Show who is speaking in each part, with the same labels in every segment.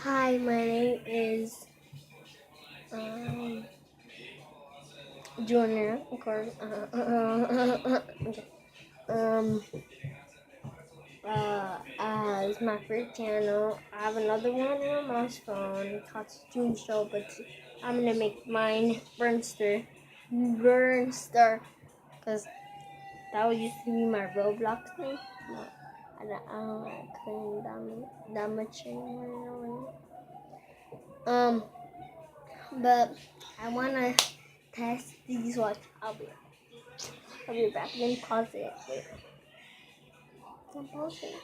Speaker 1: Hi, my name is Junior, of course. Okay. Um, as my first channel, I have another one on my mom's phone called June Show, but I'm gonna make mine Burnster, because that was used to be my Roblox name. But I couldn't that much anymore. But I wanna test these. Watch, I'll be back. Then pause it. Wait, don't pause it.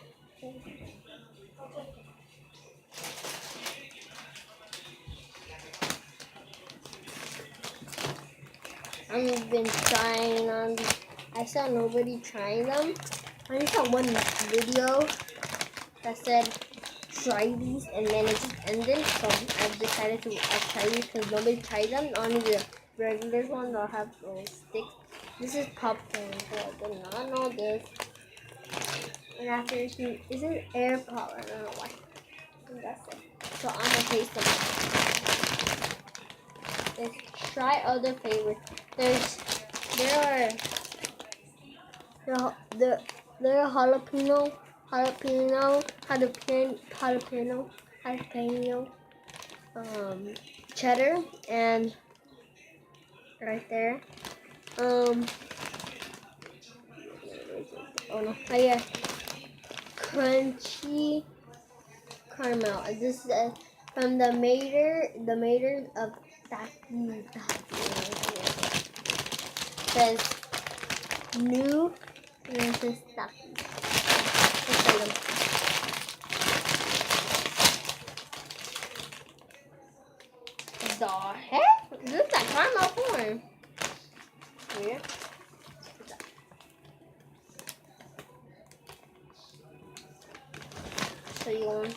Speaker 1: I've been trying on. I saw nobody trying them. I saw one video that said try these, and then it just ended. So I've decided to try these because nobody tried them. Only the regular ones will have those sticks. This is popcorn, so I did not know this. And after this, is it air pop? I don't know why. I think that's it. So I'm gonna taste them. Let's try other flavors. There are jalapeno, cheddar, and right there. Oh yeah, crunchy caramel. This is from the maker of Taki. It says new, and it says Taki. Let's try them. The heck? This is like caramel corn. Yeah. So you want?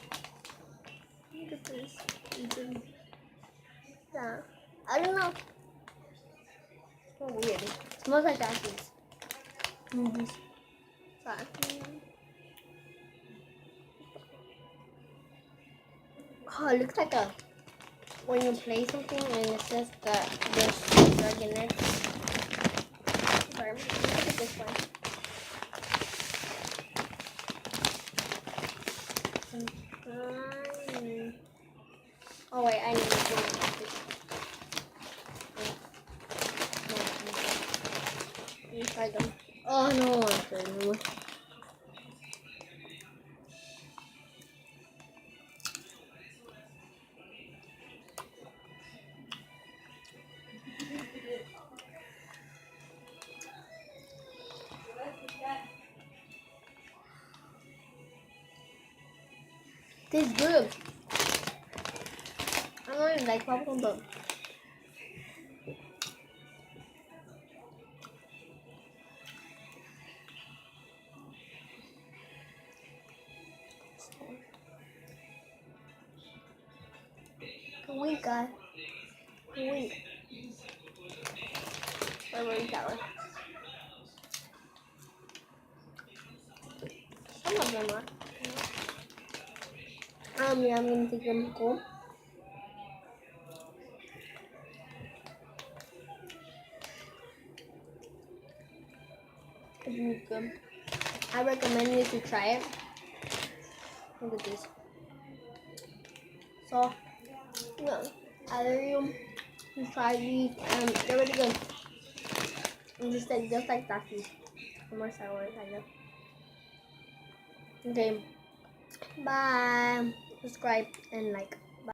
Speaker 1: Look at this. Yeah. I don't know. It's so weird. It smells like ashes. Oh, it looks like when you play something and it says that there's drug in it. Sorry, look at this one. Oh wait, I need to go. Try them. Oh no, I want to anymore. Tastes good. I don't even like popcorn, but wait, guys. Wait. Wait, that one. Some of them are. Yeah, I'm gonna take them home. It's good. I recommend you to try it. Look at this. So, yeah, either you try these, they're really good. And just like Takis. More sour, kind of. Okay. Bye. Subscribe and like.